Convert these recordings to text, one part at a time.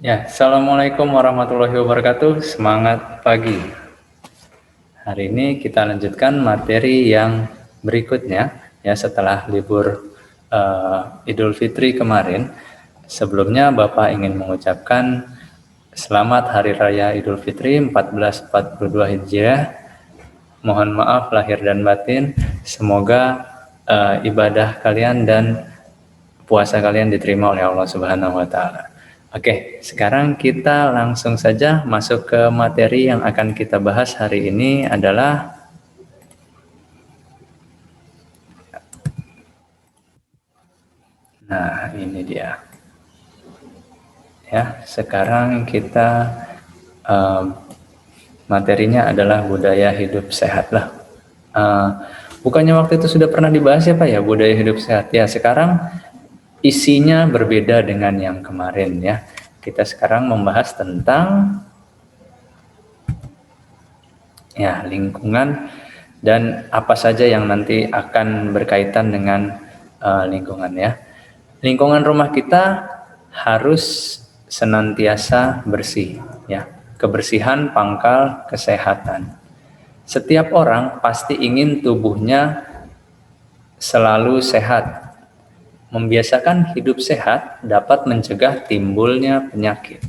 Ya, Assalamualaikum warahmatullahi wabarakatuh. Semangat pagi. Hari ini kita lanjutkan materi yang berikutnya, ya setelah libur Idul Fitri kemarin. Sebelumnya Bapak ingin mengucapkan selamat Hari Raya Idul Fitri 1442 Hijriah. Mohon maaf lahir dan batin. Semoga ibadah kalian dan puasa kalian diterima oleh Allah Subhanahu wa taala. Oke, sekarang kita langsung saja masuk ke materi yang akan kita bahas hari ini adalah ini dia. Ya, sekarang kita materinya adalah budaya hidup sehat lah. Bukannya waktu itu sudah pernah dibahas ya Pak ya, budaya hidup sehat. Ya, sekarang isinya berbeda dengan yang kemarin ya. Kita sekarang membahas tentang ya lingkungan dan apa saja yang nanti akan berkaitan dengan lingkungan ya. Lingkungan rumah kita harus senantiasa bersih ya. Kebersihan pangkal kesehatan. Setiap orang pasti ingin tubuhnya selalu sehat. Membiasakan hidup sehat dapat mencegah timbulnya penyakit.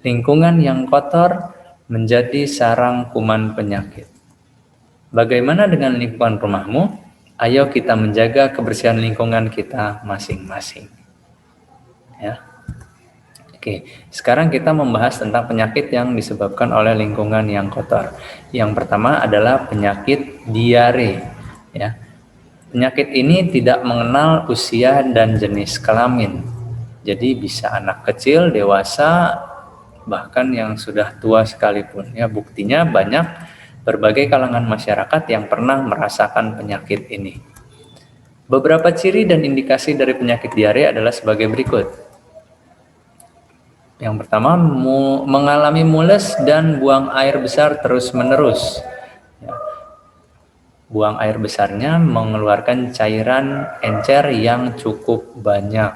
Lingkungan yang kotor menjadi sarang kuman penyakit. Bagaimana dengan lingkungan rumahmu? Ayo kita menjaga kebersihan lingkungan kita masing-masing. Ya. Oke, sekarang kita membahas tentang penyakit yang disebabkan oleh lingkungan yang kotor. Yang pertama adalah penyakit diare. Ya. Penyakit ini tidak mengenal usia dan jenis kelamin. Jadi bisa anak kecil, dewasa, bahkan yang sudah tua sekalipun. Ya, buktinya banyak berbagai kalangan masyarakat yang pernah merasakan penyakit ini. Beberapa ciri dan indikasi dari penyakit diare adalah sebagai berikut. Yang pertama, mengalami mules dan buang air besar terus-menerus. Buang air besarnya mengeluarkan cairan encer yang cukup banyak.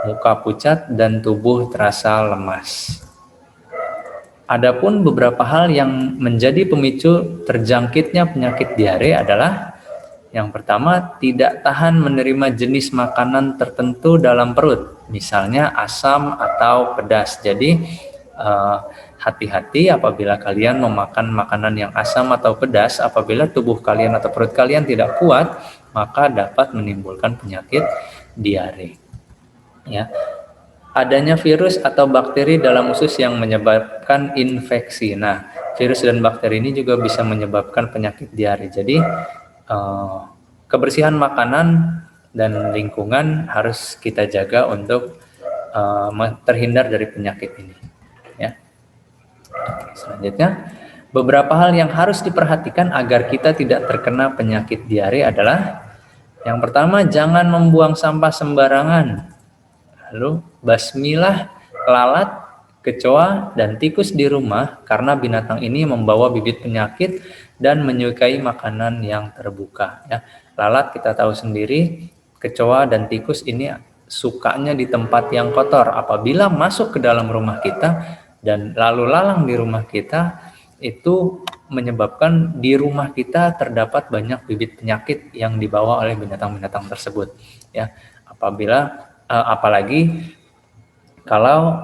Muka pucat dan tubuh terasa lemas. Adapun beberapa hal yang menjadi pemicu terjangkitnya penyakit diare adalah yang pertama, tidak tahan menerima jenis makanan tertentu dalam perut, misalnya asam atau pedas. Jadi hati-hati apabila kalian memakan makanan yang asam atau pedas. Apabila tubuh kalian atau perut kalian tidak kuat, maka dapat menimbulkan penyakit diare. Ya. Adanya virus atau bakteri dalam usus yang menyebabkan infeksi. Nah, virus dan bakteri ini juga bisa menyebabkan penyakit diare. Jadi kebersihan makanan dan lingkungan harus kita jaga untuk terhindar dari penyakit ini. Ya. Selanjutnya, beberapa hal yang harus diperhatikan agar kita tidak terkena penyakit diare adalah yang pertama, jangan membuang sampah sembarangan. Lalu, basmilah lalat, kecoa, dan tikus di rumah karena binatang ini membawa bibit penyakit dan menyukai makanan yang terbuka. Ya. Lalat kita tahu sendiri, kecoa dan tikus ini sukanya di tempat yang kotor. Apabila masuk ke dalam rumah kita dan lalu lalang di rumah kita, itu menyebabkan di rumah kita terdapat banyak bibit penyakit yang dibawa oleh binatang-binatang tersebut. Ya, apalagi kalau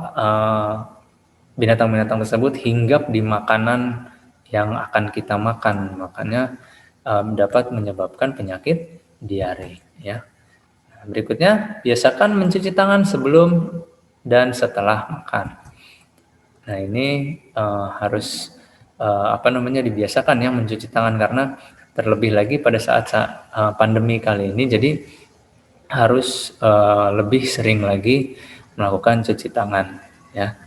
binatang-binatang tersebut hinggap di makanan yang akan kita makan, makanya dapat menyebabkan penyakit diare. Ya. Berikutnya, biasakan mencuci tangan sebelum dan setelah makan. Nah, ini harus dibiasakan ya mencuci tangan, karena terlebih lagi pada saat pandemi kali ini, jadi harus lebih sering lagi melakukan cuci tangan ya,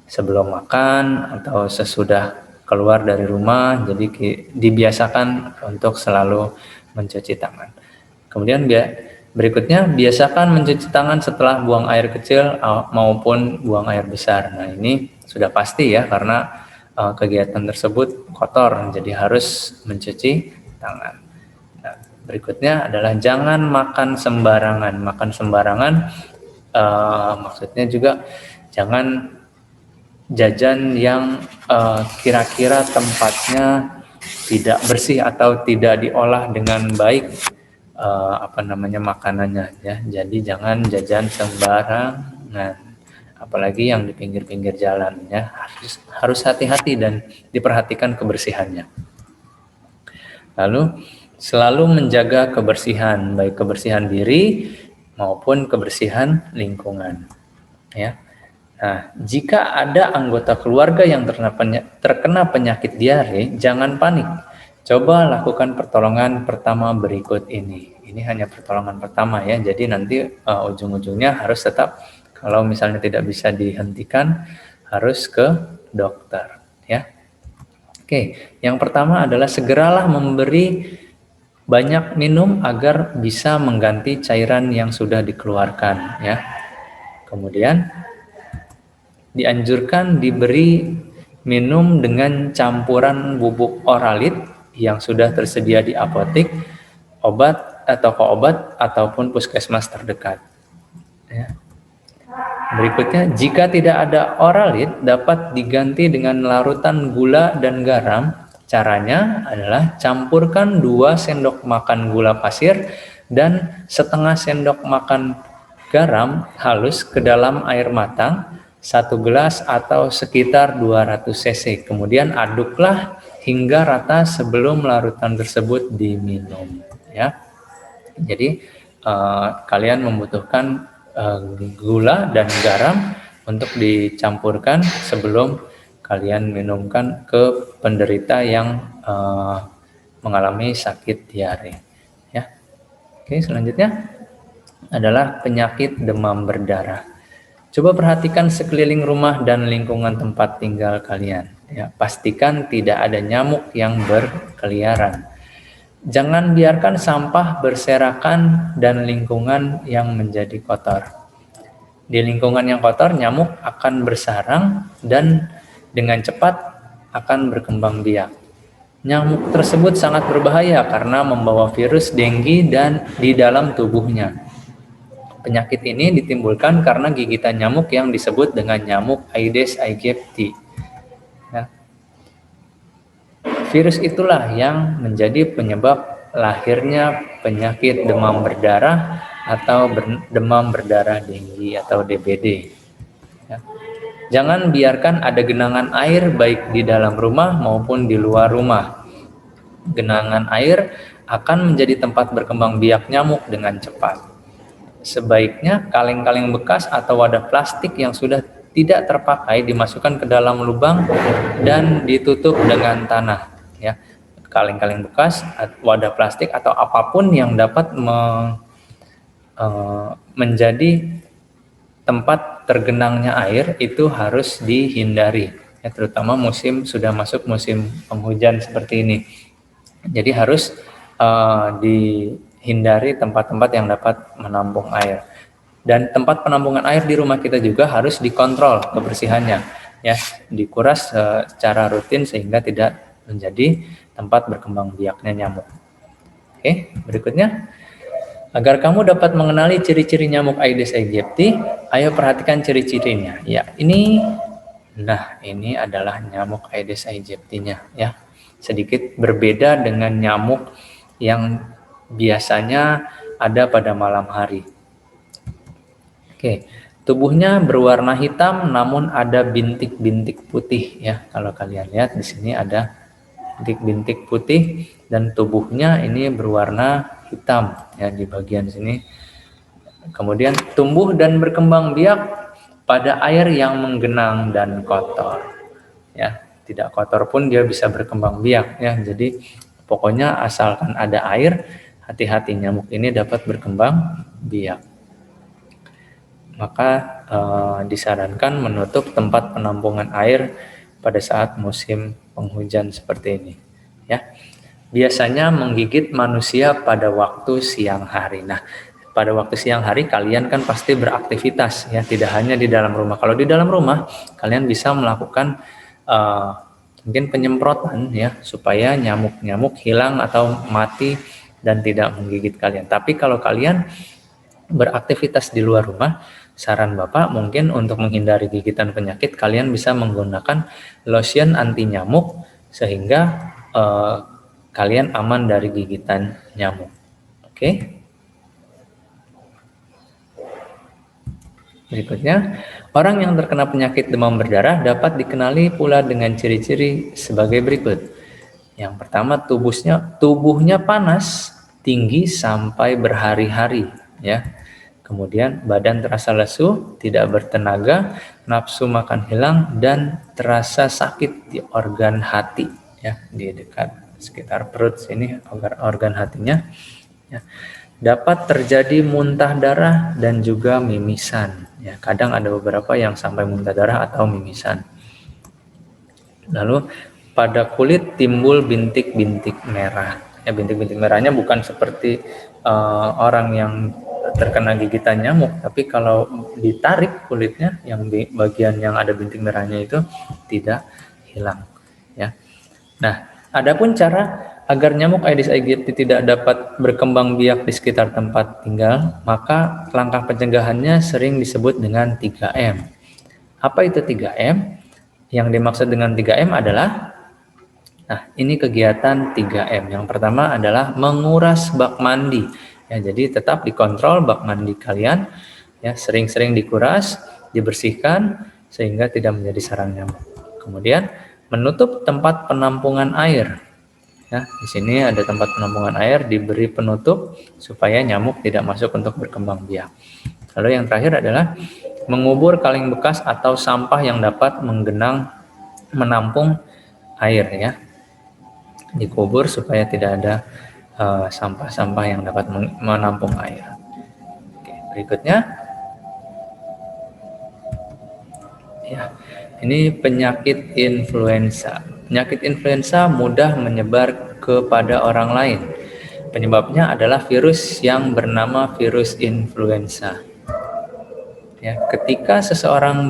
sebelum makan atau sesudah keluar dari rumah. Jadi dibiasakan untuk selalu mencuci tangan. Kemudian berikutnya, biasakan mencuci tangan setelah buang air kecil maupun buang air besar. Nah, ini sudah pasti ya, karena kegiatan tersebut kotor, jadi harus mencuci tangan. Nah, berikutnya adalah jangan makan sembarangan. Makan sembarangan maksudnya juga Jangan jajan yang kira-kira tempatnya tidak bersih atau tidak diolah dengan baik makanannya ya. Jadi jangan jajan sembarangan, apalagi yang di pinggir-pinggir jalan ya. Harus hati-hati dan diperhatikan kebersihannya. Lalu selalu menjaga kebersihan, baik kebersihan diri maupun kebersihan lingkungan ya. Nah, jika ada anggota keluarga yang terkena penyakit diare, jangan panik. Coba lakukan pertolongan pertama berikut ini. Ini hanya pertolongan pertama ya. Jadi nanti ujung-ujungnya harus tetap, kalau misalnya tidak bisa dihentikan, harus ke dokter ya. Oke, yang pertama adalah segeralah memberi banyak minum agar bisa mengganti cairan yang sudah dikeluarkan ya. Kemudian dianjurkan diberi minum dengan campuran bubuk oralit yang sudah tersedia di apotek, toko obat ataupun puskesmas terdekat. Ya. Berikutnya, jika tidak ada oralit, dapat diganti dengan larutan gula dan garam. Caranya adalah campurkan 2 sendok makan gula pasir dan setengah sendok makan garam halus ke dalam air matang 1 gelas atau sekitar 200 cc. Kemudian aduklah hingga rata sebelum larutan tersebut diminum ya. Jadi kalian membutuhkan gula dan garam untuk dicampurkan sebelum kalian minumkan ke penderita yang mengalami sakit diare ya. Oke, selanjutnya adalah penyakit demam berdarah. Coba perhatikan sekeliling rumah dan lingkungan tempat tinggal kalian. Ya, pastikan tidak ada nyamuk yang berkeliaran. Jangan biarkan sampah berserakan dan lingkungan yang menjadi kotor. Di lingkungan yang kotor, nyamuk akan bersarang dan dengan cepat akan berkembang biak. Nyamuk tersebut sangat berbahaya karena membawa virus dengue dan di dalam tubuhnya. Penyakit ini ditimbulkan karena gigitan nyamuk yang disebut dengan nyamuk Aedes aegypti. Ya. Virus itulah yang menjadi penyebab lahirnya penyakit demam berdarah atau demam berdarah dengue atau DBD. Ya. Jangan biarkan ada genangan air baik di dalam rumah maupun di luar rumah. Genangan air akan menjadi tempat berkembang biak nyamuk dengan cepat. Sebaiknya kaleng-kaleng bekas atau wadah plastik yang sudah tidak terpakai dimasukkan ke dalam lubang dan ditutup dengan tanah ya. Kaleng-kaleng bekas, wadah plastik atau apapun yang dapat menjadi tempat tergenangnya air itu harus dihindari ya, terutama sudah masuk musim penghujan seperti ini. Jadi harus dihindari tempat-tempat yang dapat menampung air. Dan tempat penampungan air di rumah kita juga harus dikontrol kebersihannya ya, dikuras secara rutin sehingga tidak menjadi tempat berkembang biaknya nyamuk. Oke, berikutnya, agar kamu dapat mengenali ciri-ciri nyamuk Aedes aegypti, ayo perhatikan ciri-cirinya. Ya, ini adalah nyamuk Aedes aegypti-nya ya. Sedikit berbeda dengan nyamuk yang biasanya ada pada malam hari. Oke, tubuhnya berwarna hitam namun ada bintik-bintik putih ya. Kalau kalian lihat di sini ada bintik-bintik putih dan tubuhnya ini berwarna hitam ya di bagian sini. Kemudian tumbuh dan berkembang biak pada air yang menggenang dan kotor. Ya, tidak kotor pun dia bisa berkembang biak ya. Jadi pokoknya asalkan ada air, hati-hati nyamuk ini dapat berkembang biak. Maka disarankan menutup tempat penampungan air pada saat musim penghujan seperti ini ya. Biasanya menggigit manusia pada waktu siang hari. Nah, pada waktu siang hari kalian kan pasti beraktivitas ya, tidak hanya di dalam rumah. Kalau di dalam rumah kalian bisa melakukan mungkin penyemprotan ya, supaya nyamuk-nyamuk hilang atau mati dan tidak menggigit kalian. Tapi kalau kalian beraktivitas di luar rumah, saran Bapak mungkin untuk menghindari gigitan penyakit, kalian bisa menggunakan lotion anti nyamuk sehingga kalian aman dari gigitan nyamuk. Oke. Berikutnya, orang yang terkena penyakit demam berdarah dapat dikenali pula dengan ciri-ciri sebagai berikut. Yang pertama, tubuhnya panas, tinggi sampai berhari-hari, ya. Kemudian badan terasa lesu, tidak bertenaga, nafsu makan hilang, dan terasa sakit di organ hati, ya, di dekat sekitar perut sini, organ hatinya. Ya. Dapat terjadi muntah darah dan juga mimisan. Ya, kadang ada beberapa yang sampai muntah darah atau mimisan. Lalu pada kulit timbul bintik-bintik merah. Ya, bintik-bintik merahnya bukan seperti orang yang terkena gigitan nyamuk, tapi kalau ditarik kulitnya, yang bagian yang ada bintik merahnya itu tidak hilang. Ya. Nah, adapun cara agar nyamuk Aedes aegypti tidak dapat berkembang biak di sekitar tempat tinggal, maka langkah pencegahannya sering disebut dengan 3M. Apa itu 3M? Yang dimaksud dengan 3M adalah, nah ini kegiatan 3M. Yang pertama adalah menguras bak mandi. Ya, jadi tetap dikontrol bak mandi kalian, ya, sering-sering dikuras, dibersihkan sehingga tidak menjadi sarang nyamuk. Kemudian menutup tempat penampungan air. Ya, di sini ada tempat penampungan air, diberi penutup supaya nyamuk tidak masuk untuk berkembang biak. Lalu yang terakhir adalah mengubur kaleng bekas atau sampah yang dapat menampung air, ya. Dikubur supaya tidak ada sampah-sampah yang dapat menampung air. Oke, berikutnya, ya, ini penyakit influenza. Penyakit influenza mudah menyebar kepada orang lain. Penyebabnya adalah virus yang bernama virus influenza. Ya, ketika seseorang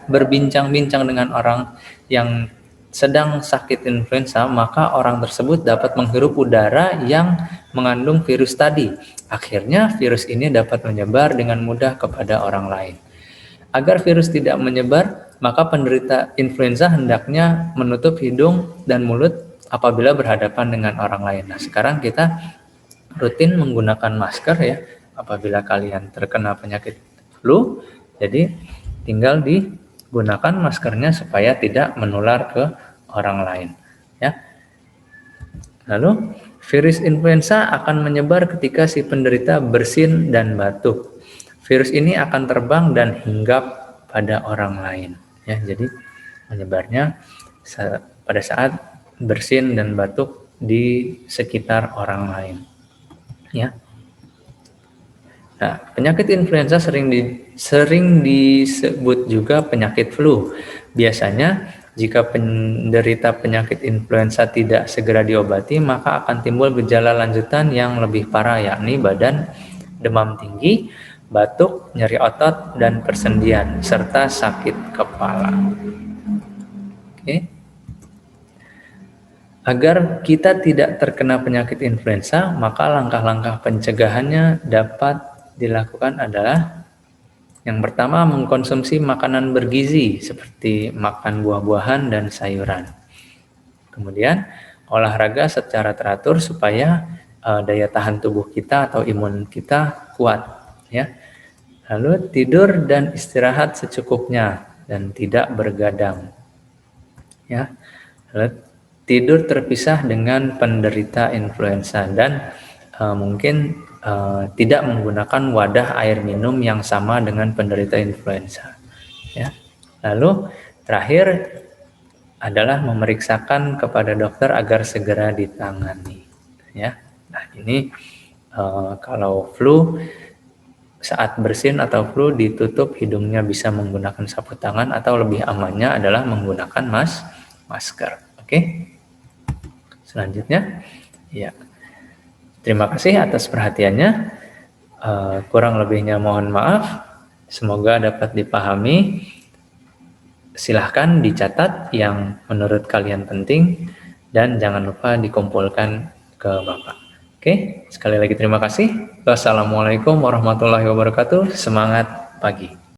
berbincang-bincang dengan orang yang sedang sakit influenza, maka orang tersebut dapat menghirup udara yang mengandung virus tadi. Akhirnya virus ini dapat menyebar dengan mudah kepada orang lain. Agar virus tidak menyebar, maka penderita influenza hendaknya menutup hidung dan mulut apabila berhadapan dengan orang lain. Nah, sekarang kita rutin menggunakan masker, ya, apabila kalian terkena penyakit flu. Jadi tinggal digunakan maskernya supaya tidak menular ke orang lain, ya. Lalu virus influenza akan menyebar ketika si penderita bersin dan batuk. Virus ini akan terbang dan hinggap pada orang lain, ya. Jadi menyebarnya pada saat bersin dan batuk di sekitar orang lain, ya. Nah, penyakit influenza sering disebut juga penyakit flu. Biasanya jika penderita penyakit influenza tidak segera diobati, maka akan timbul gejala lanjutan yang lebih parah, yakni badan, demam tinggi, batuk, nyeri otot, dan persendian, serta sakit kepala. Oke. Agar kita tidak terkena penyakit influenza, maka langkah-langkah pencegahannya dapat dilakukan adalah, yang pertama, mengkonsumsi makanan bergizi seperti makan buah-buahan dan sayuran. Kemudian olahraga secara teratur supaya daya tahan tubuh kita atau imun kita kuat, ya. Lalu tidur dan istirahat secukupnya dan tidak bergadang, ya. Lalu tidur terpisah dengan penderita influenza dan mungkin tidak menggunakan wadah air minum yang sama dengan penderita influenza, ya. Lalu terakhir adalah memeriksakan kepada dokter agar segera ditangani, ya. Nah, ini kalau flu, saat bersin atau flu ditutup hidungnya bisa menggunakan sapu tangan atau lebih amannya adalah menggunakan masker. Oke. Selanjutnya, ya. Terima kasih atas perhatiannya. Kurang lebihnya mohon maaf. Semoga dapat dipahami. Silahkan dicatat yang menurut kalian penting dan jangan lupa dikumpulkan ke Bapak. Oke, sekali lagi terima kasih. Wassalamualaikum warahmatullahi wabarakatuh. Semangat pagi.